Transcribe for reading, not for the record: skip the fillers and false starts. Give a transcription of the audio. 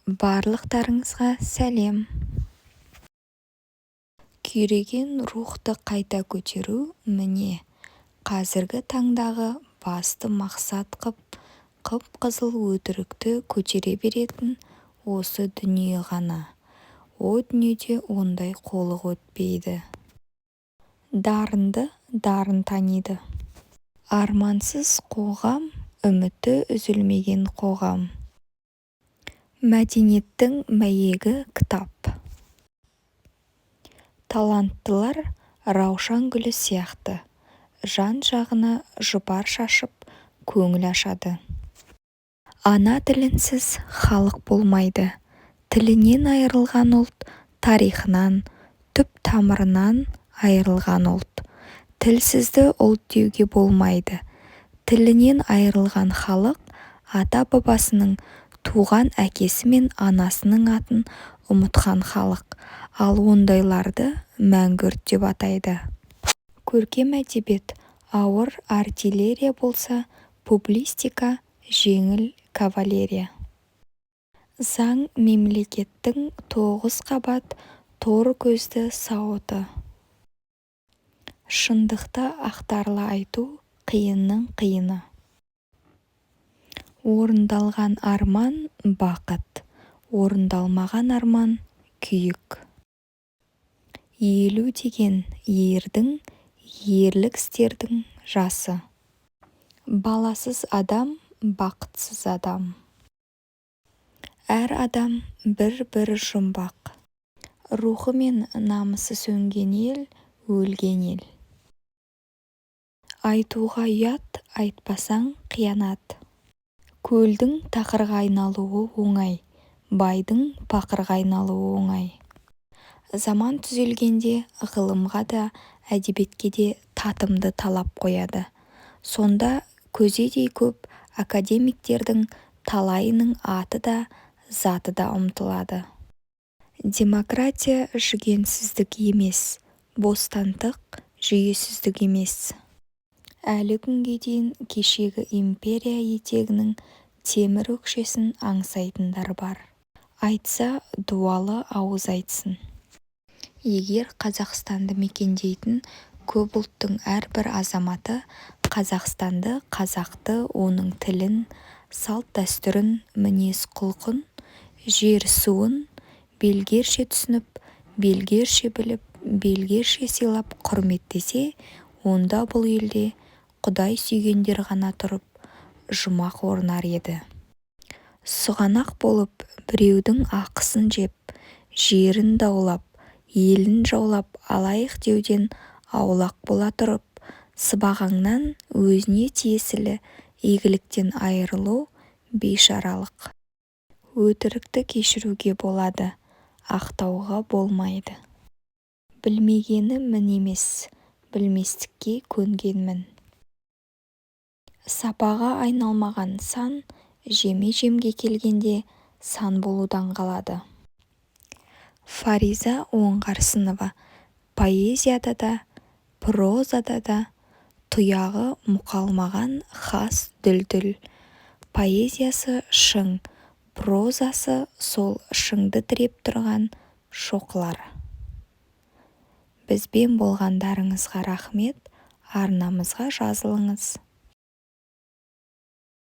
Барлықтарыңызға сәлем. Күйреген рухты қайта көтеру міне қазіргі таңдағы басты мақсат қып-қызыл өтірікті көтере беретін осы дүние ғана. О дүниеде ондай қулық өтпейді. Дарынды дарын таниды. Армансыз қоғам, үміті үзілмеген қоғам. Мәдениеттің мәйегі кітап. Таланттылар раушан гүлі сияқты, жан-жағына жұпар шашып, көңіл ашады. Ана тілінсіз халық болмайды. Тілінен айырылған ұлт, тарихынан, түп тамырынан айырылған ұлт. Тілсізді ұлт деуге болмайды. Тілінен айырылған халық, ата-бабасының, туған әкесі мен анасының атын ұмытқан халық, ал ондайларды мәңгүрт деп атайды. Көркем әдебиет ауыр артиллерия болса, публистика жеңіл кавалерия. Заң мемлекеттің 9 қабат тор көзді сауыты. Шындықты ақтарыла айту қиынның қиыны. Орындалған арман бақыт, орындалмаған арман күйік. Елу деген ердің, ерлік істердің жасы. Баласыз адам, бақытсыз адам. Әр адам бір жұмбақ. Рухы мен намысы сөнген ел, өлген ел. Айтуға ұят, айтпасаң қиянат. Көлдің тақырға айналуы оңай, байдың пақырға айналуы оңай. Заман түзелгенде ғылымға да, әдебиетке де татымды талап қояды. Сонда көзедей көп академиктердің талайының аты да, заты да ұмытылады. Демократия жүгенсіздік емес, бостандық жүйесіздік емес. Әлі күнге дейін кешегі империя етегінің темір өкшесін аңсайтындар бар. Айтса, дуалы ауыз айтсын. Егер Қазақстанды мекендейтін көп ұлттың әрбір азаматы Қазақстанды, қазақты, оның тілін, салт дәстүрін, мінез құлқын, жер суын белгерше түсініп, белгерше біліп, белгерше сыйлап құрметтесе, онда бұл елде Құдай сүйгендер ғана тұрып, жұмақ орнар еді. Сұғанақ болып, біреудің ақысын жеп, жерін даулап, елін жаулап алайық деуден аулақ бола тұрып, сыбағаңнан өзіне тиесілі игіліктен айырылу бейшаралық. Өтірікті кешіруге болады, ақтауға болмайды. Білмегені мін емес, білместікке көнгенмін. Сапаға айналмаған сан, жеме-жемге келгенде сан болудан қалады. Фариза Оңғарсынова. Поэзияда да, прозада да тұяғы мұқалмаған хас дүлдүл. Поэзиясы шың, прозасы сол шыңды тіреп тұрған шоқылар. Бізбен болғандарыңызға рахмет, арнамызға жазылыңыз.